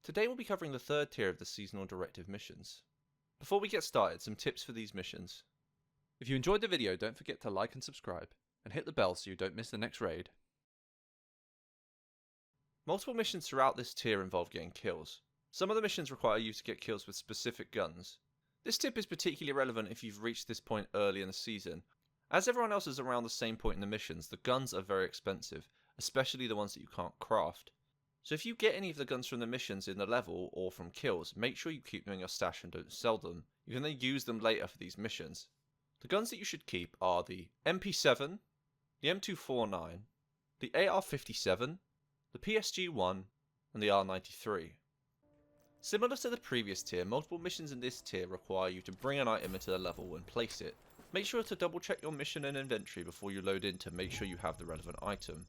Today we'll be covering the third tier of the seasonal directive missions. Before we get started, some tips for these missions. If you enjoyed the video, don't forget to like and subscribe, and hit the bell so you don't miss the next raid. Multiple missions throughout this tier involve getting kills. Some of the missions require you to get kills with specific guns. This tip is particularly relevant if you've reached this point early in the season. As everyone else is around the same point in the missions, the guns are very expensive, especially the ones that you can't craft. So if you get any of the guns from the missions in the level or from kills, make sure you keep them in your stash and don't sell them. You can then use them later for these missions. The guns that you should keep are the MP7, the M249, the AR-57, the PSG-1, and the R93. Similar to the previous tier, multiple missions in this tier require you to bring an item into the level and place it. Make sure to double check your mission and inventory before you load in to make sure you have the relevant item.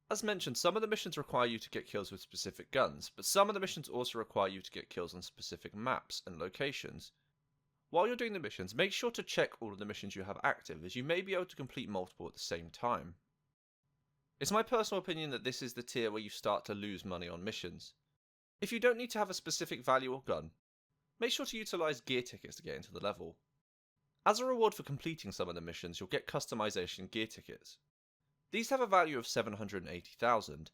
As mentioned, some of the missions require you to get kills with specific guns, but some of the missions also require you to get kills on specific maps and locations. While you're doing the missions, make sure to check all of the missions you have active, as you may be able to complete multiple at the same time. It's my personal opinion that this is the tier where you start to lose money on missions. If you don't need to have a specific value or gun, make sure to utilise gear tickets to get into the level. As a reward for completing some of the missions, you'll get customization gear tickets. These have a value of 780,000.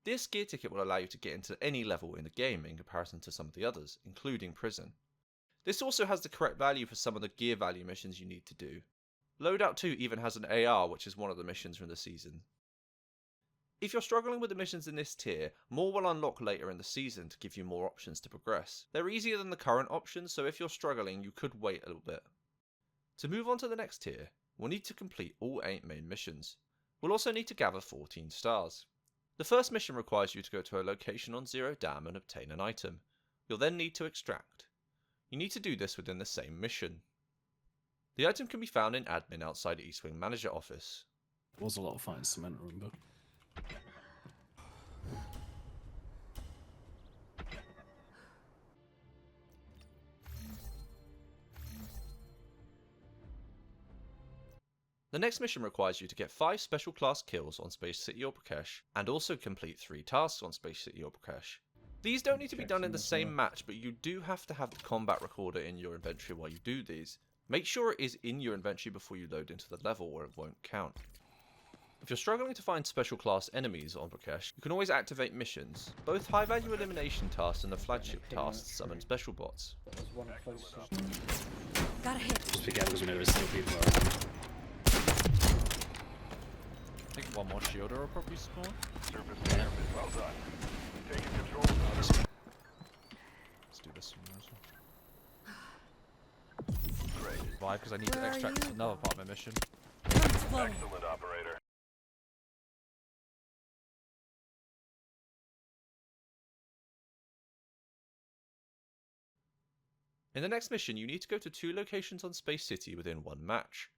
This gear ticket will allow you to get into any level in the game in comparison to some of the others, including prison. This also has the correct value for some of the gear value missions you need to do. Loadout 2 even has an AR, which is one of the missions from the season. If you're struggling with the missions in this tier, more will unlock later in the season to give you more options to progress. They're easier than the current options, so if you're struggling, you could wait a little bit. To move on to the next tier, we'll need to complete all 8 main missions. We'll also need to gather 14 stars. The first mission requires you to go to a location on Zero Dam and obtain an item. You'll then need to extract. You need to do this within the same mission. The item can be found in admin outside East Wing Manager office. There was a lot of fighting cement, remember? The next mission requires you to get 5 special class kills on Space City or Prakesh, and also complete 3 tasks on Space City or Prakesh. These don't need to be done in the same match, but you do have to have the combat recorder in your inventory while you do these. Make sure it is in your inventory before you load into the level or it won't count. If you're struggling to find special class enemies on Prakesh, you can always activate missions. Both high value elimination tasks and the flagship tasks summon special bots. Got a hit. Just forget because we know there's still people around. I think one more shielder will probably spawn. Yeah. Well done. Taking control. Let's do this one. Great. Why? Because I need to Where are extract you? another part of my mission. Guns flowing. Excellent, operator. In the next mission, you need to go to 2 locations on Space City within 1 match.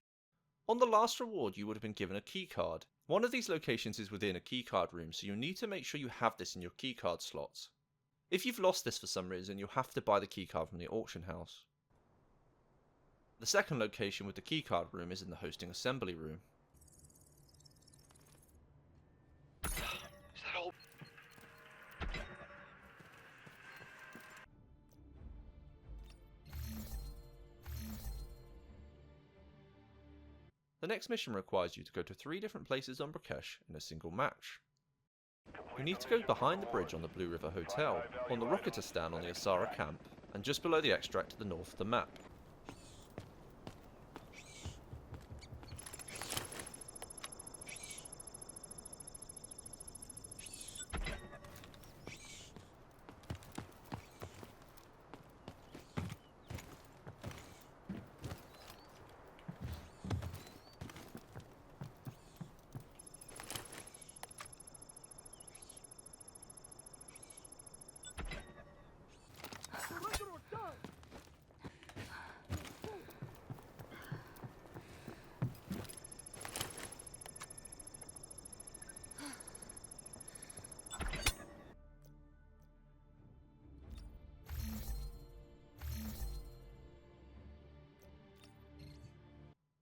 On the last reward, you would have been given a keycard. One of these locations is within a keycard room, so you need to make sure you have this in your keycard slots. If you've lost this for some reason, you'll have to buy the keycard from the auction house. The second location with the keycard room is in the hosting assembly room. The next mission requires you to go to 3 different places on Prakesh in a single match. You need to go behind the bridge on the Blue River Hotel, on the Rocketistan on the Asara camp, and just below the extract to the north of the map.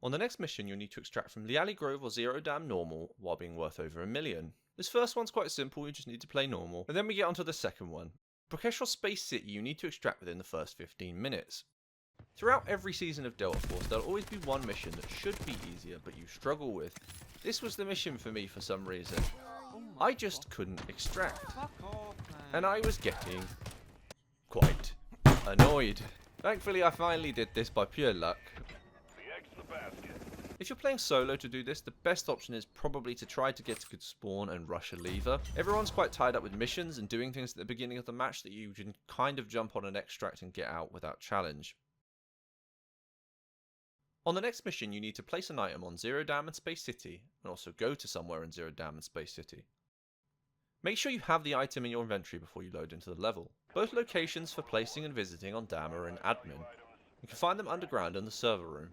On the next mission, you'll need to extract from Liali Grove or Zero Dam normal while being worth over $1 million. This first one's quite simple, you just need to play normal, and then we get onto the second one. Prakash or Space City you need to extract within the first 15 minutes. Throughout every season of Delta Force, there'll always be one mission that should be easier but you struggle with. This was the mission for me for some reason. I just couldn't extract. And I was getting quite annoyed. Thankfully I finally did this by pure luck. The egg's the basket. If you're playing solo to do this, the best option is probably to try to get a good spawn and rush a lever. Everyone's quite tied up with missions and doing things at the beginning of the match that you can kind of jump on an extract and get out without challenge. On the next mission you need to place an item on Zero Dam and Space City, and also go to somewhere in Zero Dam and Space City. Make sure you have the item in your inventory before you load into the level. Both locations for placing and visiting on Dam are in Admin. You can find them underground in the server room.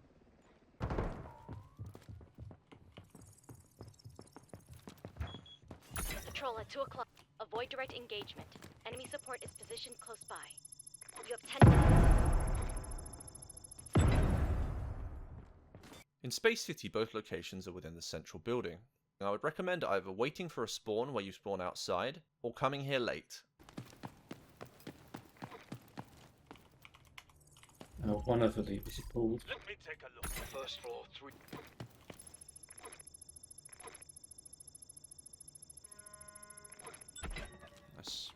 Patrol at 2 o'clock. Avoid direct engagement. Enemy support is positioned close by. You have 10 minutes. In Space City, both locations are within the central building. I would recommend either waiting for a spawn where you spawn outside, or coming here late. One of the levers is pulled. Let me take a look. First floor, 3. Nice.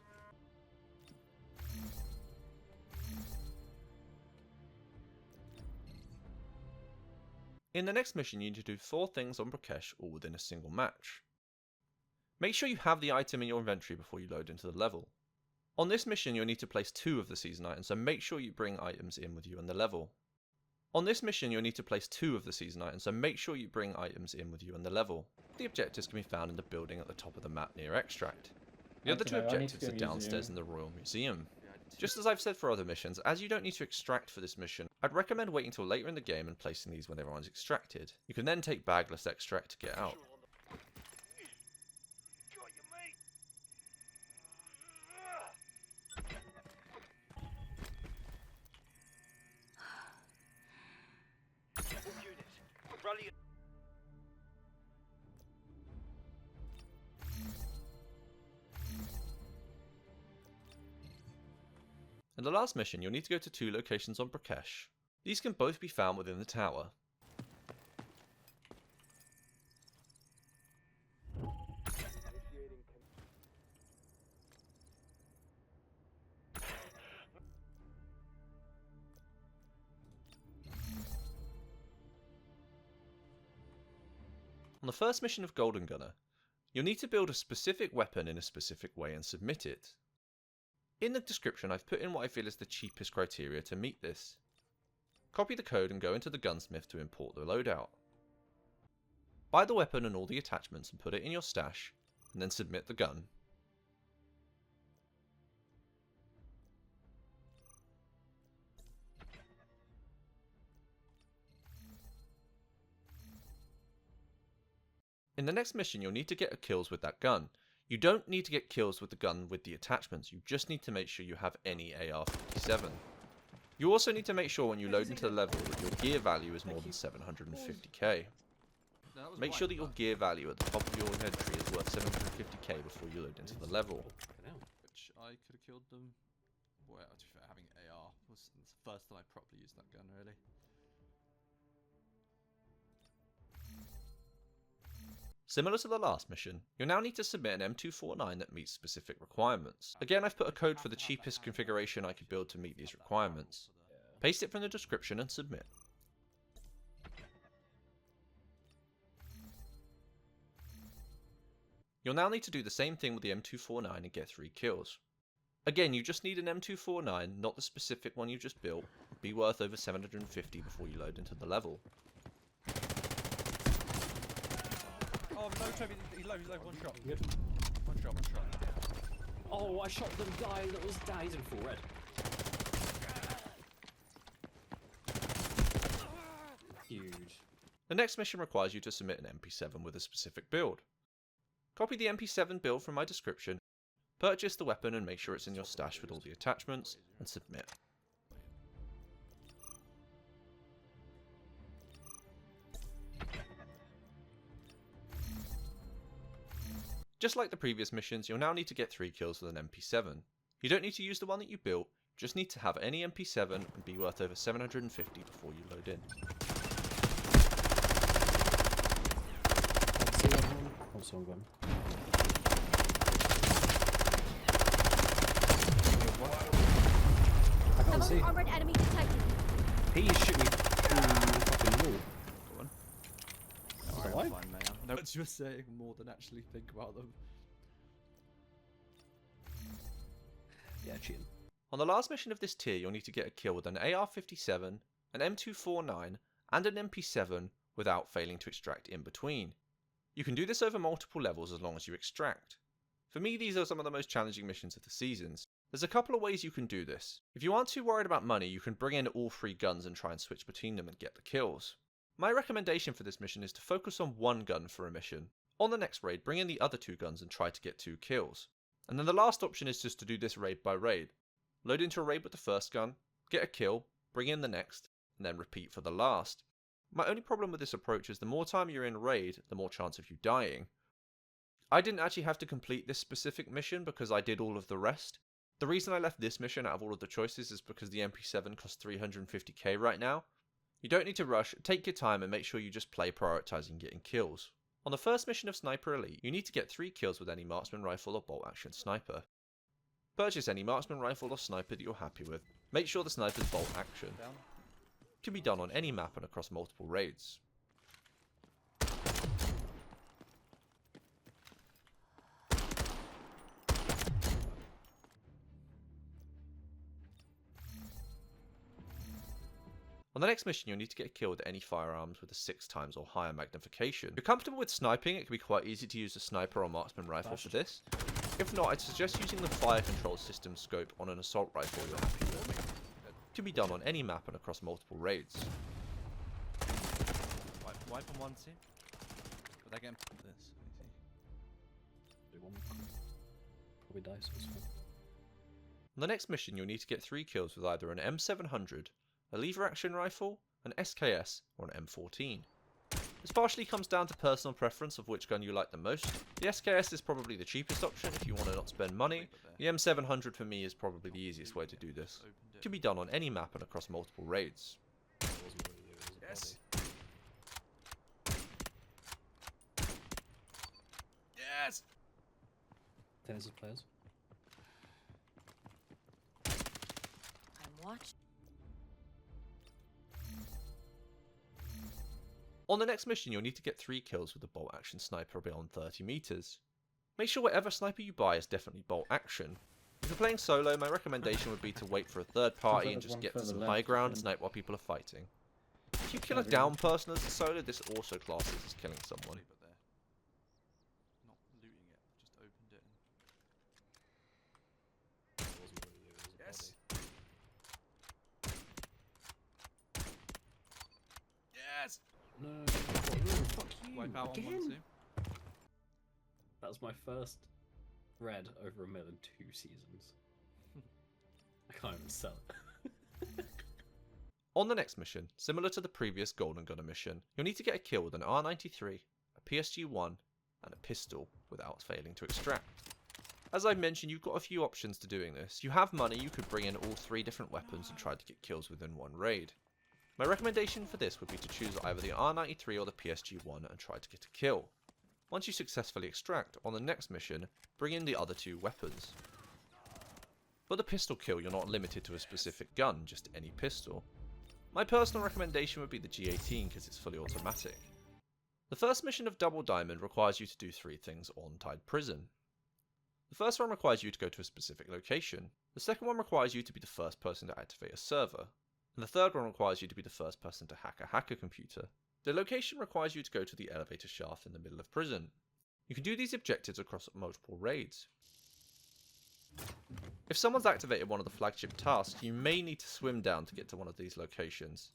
In the next mission you need to do 4 things on Prakash all within a single match. Make sure you have the item in your inventory before you load into the level. On this mission you'll need to place 2 of the season items, so make sure you bring items in with you in the level. On this mission you'll need to place 2 of the season items, so make sure you bring items in with you in the level. The objectives can be found in the building at the top of the map near Extract. The other 2 objectives are downstairs in the Royal Museum. Just as I've said for other missions, as you don't need to extract for this mission, I'd recommend waiting till later in the game and placing these when everyone's extracted. You can then take bagless extract to get out. Got you, mate. Units, rally. In the last mission, you'll need to go to 2 locations on Prakash. These can both be found within the tower. On the first mission of Golden Gunner, you'll need to build a specific weapon in a specific way and submit it. In the description I've put in what I feel is the cheapest criteria to meet this. Copy the code and go into the gunsmith to import the loadout. Buy the weapon and all the attachments and put it in your stash, and then submit the gun. In the next mission you'll need to get kills with that gun. You don't need to get kills with the gun with the attachments, you just need to make sure you have any AR-57. You also need to make sure when you load into the level that your gear value is more than 750k. Make sure that your gear value at the top of your inventory is worth 750k before you load into the level. Which I could have killed them. Well, to be fair, having AR was the first time I properly used that gun, really. Similar to the last mission, you'll now need to submit an M249 that meets specific requirements. Again, I've put a code for the cheapest configuration I could build to meet these requirements. Paste it from the description and submit. You'll now need to do the same thing with the M249 and get 3 kills. Again, you just need an M249, not the specific one you just built. Be worth over 750 before you load into the level. Oh no, Toby, he's low, one shot. Good. One shot. Oh, I shot the guy that was died in full red. Huge. The next mission requires you to submit an MP7 with a specific build. Copy the MP7 build from my description, purchase the weapon and make sure it's in your stash with all the attachments, and submit. Just like the previous missions, you'll now need to get 3 kills with an MP7. You don't need to use the one that you built, you just need to have any MP7 and be worth over 750 before you load in. Let's see what one. Oh, someone gone. I can't see. Heavily armored enemy detected. He is shooting me through the fucking wall. Go on. Is that Alright, right? fine, mate. No, it's just saying more than actually think about them. Yeah, cheating. On the last mission of this tier, you'll need to get a kill with an AR-57, an M249, and an MP7 without failing to extract in between. You can do this over multiple levels as long as you extract. For me, these are some of the most challenging missions of the seasons. There's a couple of ways you can do this. If you aren't too worried about money, you can bring in all 3 guns and try and switch between them and get the kills. My recommendation for this mission is to focus on 1 gun for a mission. On the next raid, bring in the other 2 guns and try to get 2 kills. And then the last option is just to do this raid by raid. Load into a raid with the first gun, get a kill, bring in the next, and then repeat for the last. My only problem with this approach is the more time you're in raid, the more chance of you dying. I didn't actually have to complete this specific mission because I did all of the rest. The reason I left this mission out of all of the choices is because the MP7 costs 350k right now. You don't need to rush, take your time and make sure you just play prioritizing getting kills. On the first mission of Sniper Elite, you need to get 3 kills with any marksman rifle or bolt action sniper. Purchase any marksman rifle or sniper that you're happy with. Make sure the sniper's bolt action. Down. It can be done on any map and across multiple raids. On the next mission, you'll need to get a kill with any firearms with a 6 times or higher magnification. If you're comfortable with sniping, it can be quite easy to use a sniper or marksman rifle for this. If not, I'd suggest using the fire control system scope on an assault rifle you're happy with. It can be done on any map and across multiple raids. Wipe on one team. But they're getting this. Do one. Probably die, so it's fine. On the next mission, you'll need to get 3 kills with either an M700, a lever action rifle, an SKS, or an M14. This partially comes down to personal preference of which gun you like the most. The SKS is probably the cheapest option if you want to not spend money. The M700 for me is probably the easiest way to do this. It can be done on any map and across multiple raids. It wasn't really you, it was a Yes. body. Yes! Tennis of players. I'm watching. On the next mission, you'll need to get 3 kills with a bolt action sniper beyond 30 meters. Make sure whatever sniper you buy is definitely bolt action. If you're playing solo, my recommendation would be to wait for a third party and just get to some high ground and snipe while people are fighting. If you kill a down person as a solo, this also classes as killing someone. But they're not looting it, just opened it. It wasn't really you, it was a Yes. body. Yes! No, fuck you. Wipe out again? on one team. That was my first red over 1 mil in 2 seasons. I can't even sell it. On the next mission, similar to the previous Golden Gunner mission, you'll need to get a kill with an R93, a PSG-1, and a pistol without failing to extract. As I mentioned, you've got a few options to doing this. You have money, you could bring in all 3 different weapons and try to get kills within one raid. My recommendation for this would be to choose either the R93 or the PSG-1 and try to get a kill. Once you successfully extract, on the next mission, bring in the other 2 weapons. For the pistol kill, you're not limited to a specific gun, just any pistol. My personal recommendation would be the G18 because it's fully automatic. The first mission of Double Diamond requires you to do 3 things on Tide Prison. The first one requires you to go to a specific location. The second one requires you to be the first person to activate a server. And the third one requires you to be the first person to hack a hacker computer. The location requires you to go to the elevator shaft in the middle of prison. You can do these objectives across multiple raids. If someone's activated one of the flagship tasks, you may need to swim down to get to one of these locations.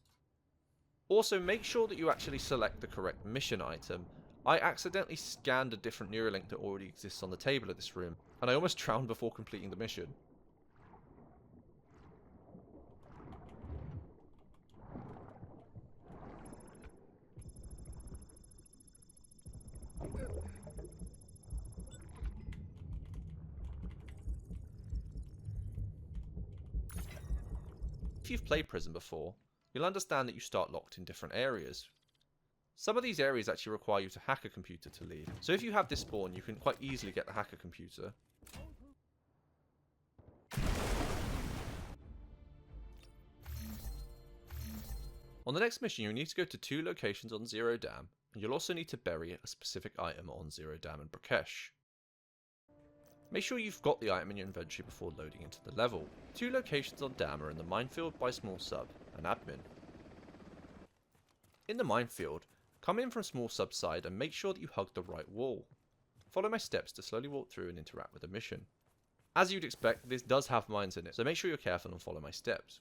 Also, make sure that you actually select the correct mission item. I accidentally scanned a different Neuralink that already exists on the table of this room, and I almost drowned before completing the mission. If you've played Prison before, you'll understand that you start locked in different areas. Some of these areas actually require you to hack a computer to leave, so if you have this spawn, you can quite easily get the hacker computer. On the next mission, you'll need to go to 2 locations on Zero Dam, and you'll also need to bury a specific item on Zero Dam and Brakesh. Make sure you've got the item in your inventory before loading into the level. 2 locations on Dam are in the minefield by Small Sub and Admin. In the minefield, come in from Small Sub's side and make sure that you hug the right wall. Follow my steps to slowly walk through and interact with the mission. As you'd expect, this does have mines in it, so make sure you're careful and follow my steps.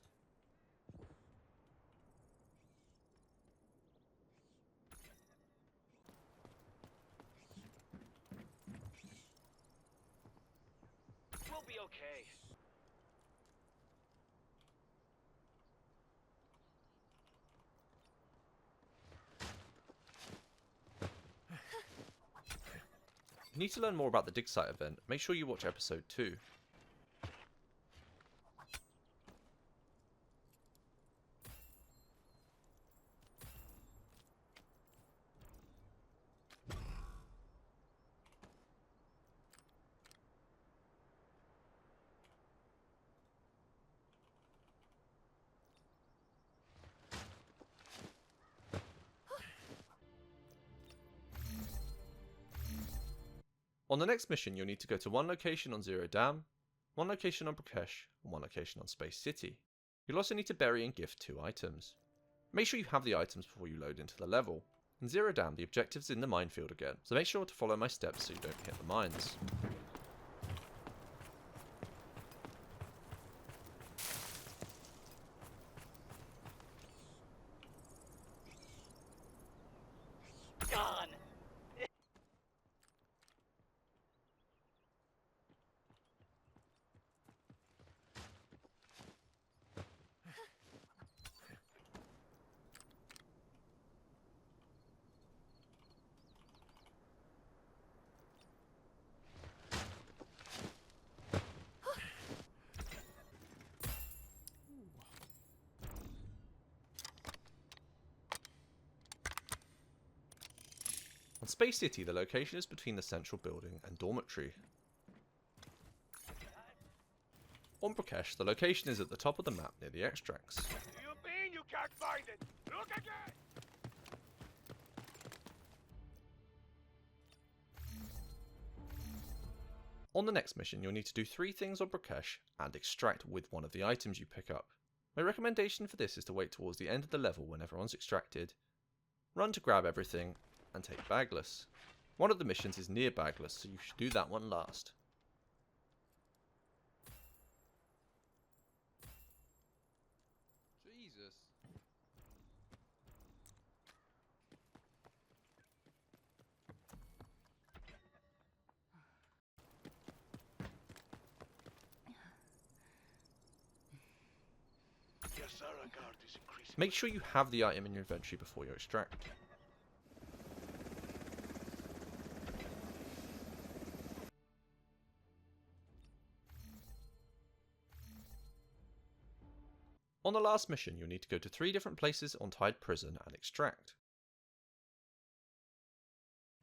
We'll be okay. If you need to learn more about the dig site event, make sure you watch episode 2. On the next mission, you'll need to go to 1 location on Zero Dam, 1 location on Brakesh, and 1 location on Space City. You'll also need to bury and gift 2 items. Make sure you have the items before you load into the level. In Zero Dam, the objective's in the minefield again, so make sure to follow my steps so you don't hit the mines. Gone. On Space City, the location is between the central building and dormitory. On Brakesh, the location is at the top of the map near the extracts. You mean you can't find it? Look again. On the next mission, you'll need to do 3 things on Brakesh and extract with one of the items you pick up. My recommendation for this is to wait towards the end of the level when everyone's extracted, run to grab everything, and take Bagless. One of the missions is near Bagless, so you should do that one last. Jesus. Your Zara guard is increasing. Make sure you have the item in your inventory before you extract. On the last mission, you'll need to go to 3 different places on Tide Prison and extract.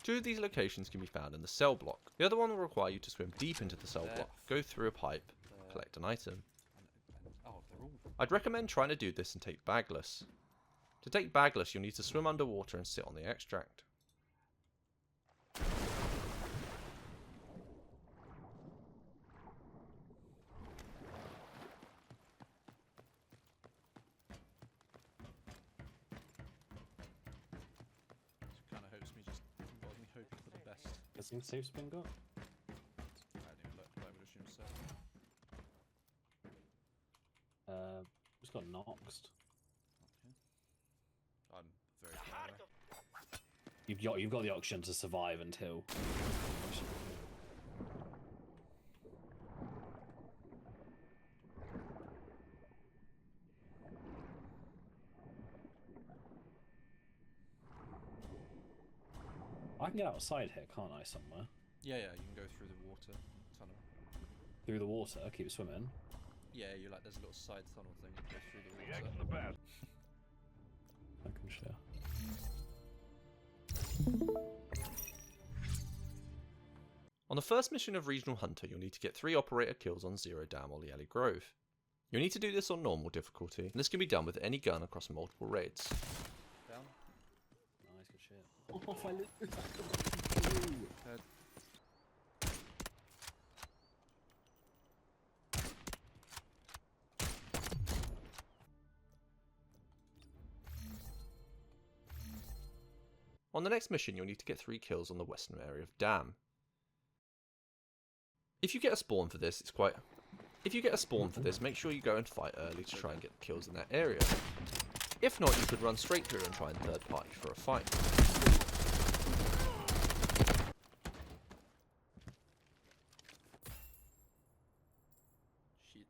2 of these locations can be found in the cell block. The other one will require you to swim deep into the cell block, go through a pipe, collect an item. Oh, they're all. I'd recommend trying to do this and take Bagless. To take Bagless, you'll need to swim underwater and sit on the extract. Kind of hopes me just involves me hoping for the best. Has any safe spin got? I haven't even looked, but I would assume so. It's got Noxed. Okay. I'm very far away. You've got the option to survive until. I can get outside here, can't I, somewhere? Yeah, you can go through the water tunnel. Through the water, keep swimming. Yeah, you like there's a little side tunnel thing that goes through the The water. egg's the best. I can share. On the first mission of Regional Hunter, you'll need to get 3 operator kills on Zero Dam or the Alley Grove. You'll need to do this on normal difficulty, and this can be done with any gun across multiple raids. Down. Nice, good shit. Oh, I lose. Head. On the next mission, you'll need to get 3 kills on the western area of Dam. If you get a spawn for this, make sure you go and fight early to try and get the kills in that area. If not, you could run straight through and try and third party for a fight. Shit.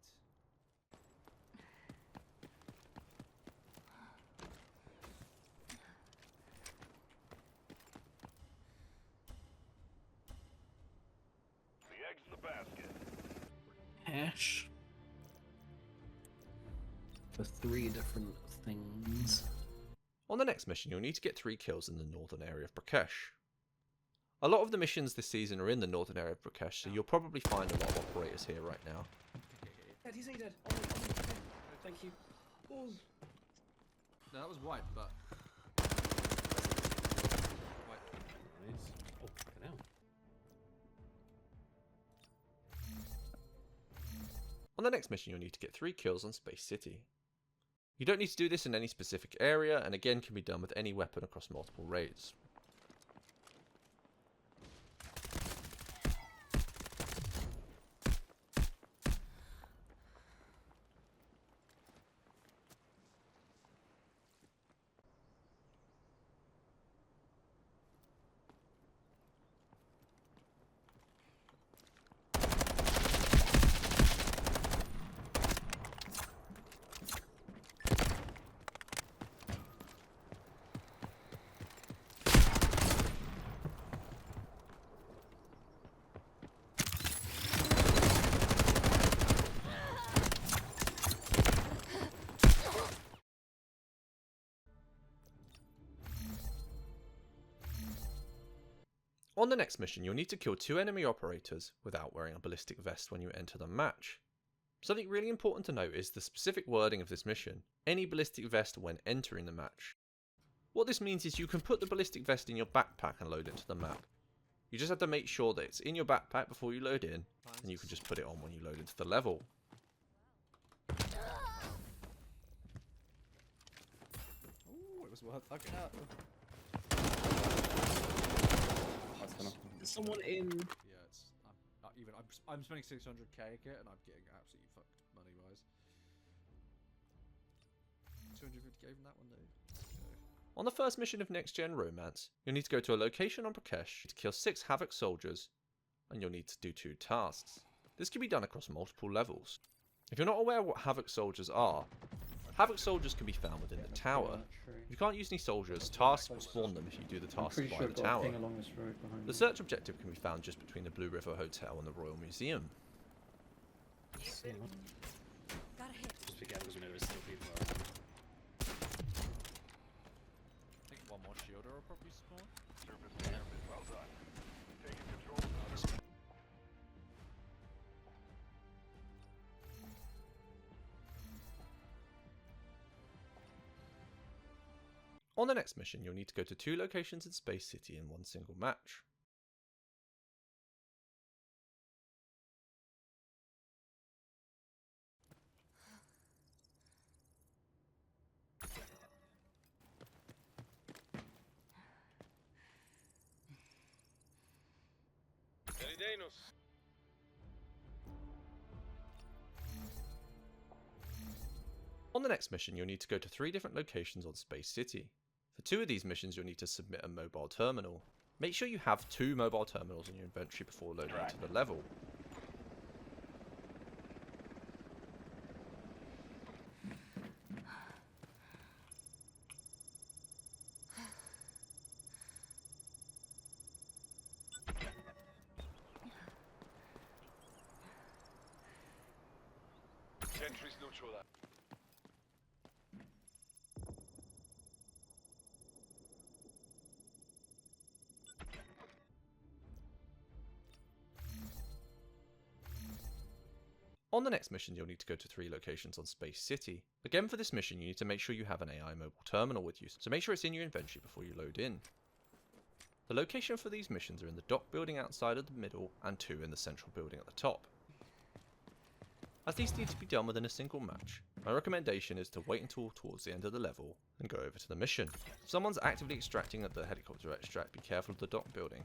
The egg's in the basket. Hash. For 3 different things. On the next mission, you'll need to get 3 kills in the northern area of Prakash. A lot of the missions this season are in the northern area of Prakash, so you'll probably find a lot of operators here right now. Dead, he's dead. Oh, thank you. Oh. No, that was white, but. White. Nice. Oh, fucking hell. On the next mission, you'll need to get 3 kills on Space City. You don't need to do this in any specific area, and again can be done with any weapon across multiple raids. On the next mission, you'll need to kill 2 enemy operators without wearing a ballistic vest when you enter the match. Something really important to note is the specific wording of this mission: any ballistic vest when entering the match. What this means is you can put the ballistic vest in your backpack and load it to the map. You just have to make sure that it's in your backpack before you load in, and you can just put it on when you load into the level. Ooh, it was worth fucking up. There's someone in. Yeah, it's. I'm spending 600k a kit, and I'm getting absolutely fucked money wise. 250k from that one, though. On the first mission of Next Gen Romance, you'll need to go to a location on Prakash to kill 6 Havoc soldiers, and you'll need to do 2 tasks. This can be done across multiple levels. If you're not aware what Havoc soldiers are, Havoc soldiers can be found within the tower. If you can't use any soldiers, tasks will spawn them if you do the I'm tasks pretty by sure the I've got a tower. thing along this road behind The me. search objective can be found just between the Blue River Hotel and the Royal Museum. See him. Got a hit. Just forget because we know there's still people around. I think one more shielder will probably spawn. Surface to surface. Well done. Taking control. On the next mission, you'll need to go to 2 locations in Space City in one single match. On the next mission, you'll need to go to 3 different locations on Space City. For 2 of these missions, you'll need to submit a mobile terminal. Make sure you have 2 mobile terminals in your inventory before loading into the level. Sentries neutral that. On the next mission, you'll need to go to 3 locations on Space City. Again, for this mission, you need to make sure you have an AI mobile terminal with you, so make sure it's in your inventory before you load in. The location for these missions are in the dock building outside of the middle, and 2 in the central building at the top. As these need to be done within a single match, my recommendation is to wait until towards the end of the level and go over to the mission. If someone's actively extracting at the helicopter extract, be careful of the dock building.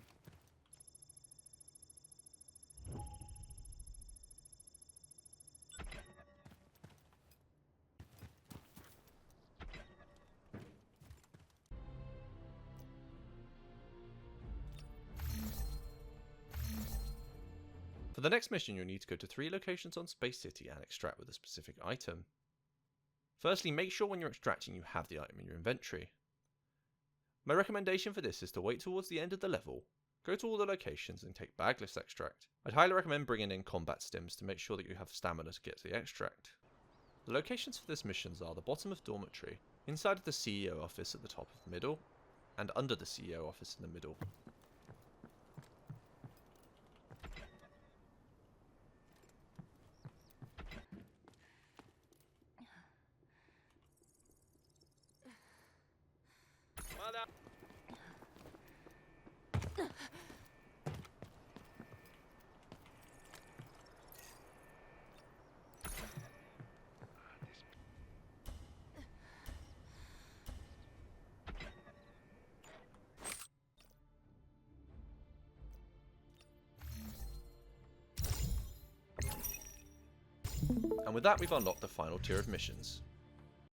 For the next mission, you'll need to go to 3 locations on Space City and extract with a specific item. Firstly, make sure when you're extracting you have the item in your inventory. My recommendation for this is to wait towards the end of the level, go to all the locations and take bagless extract. I'd highly recommend bringing in combat stims to make sure that you have stamina to get to the extract. The locations for this missions are the bottom of dormitory, inside of the CEO office at the top of the middle, and under the CEO office in the middle. And with that, we've unlocked the final tier of missions.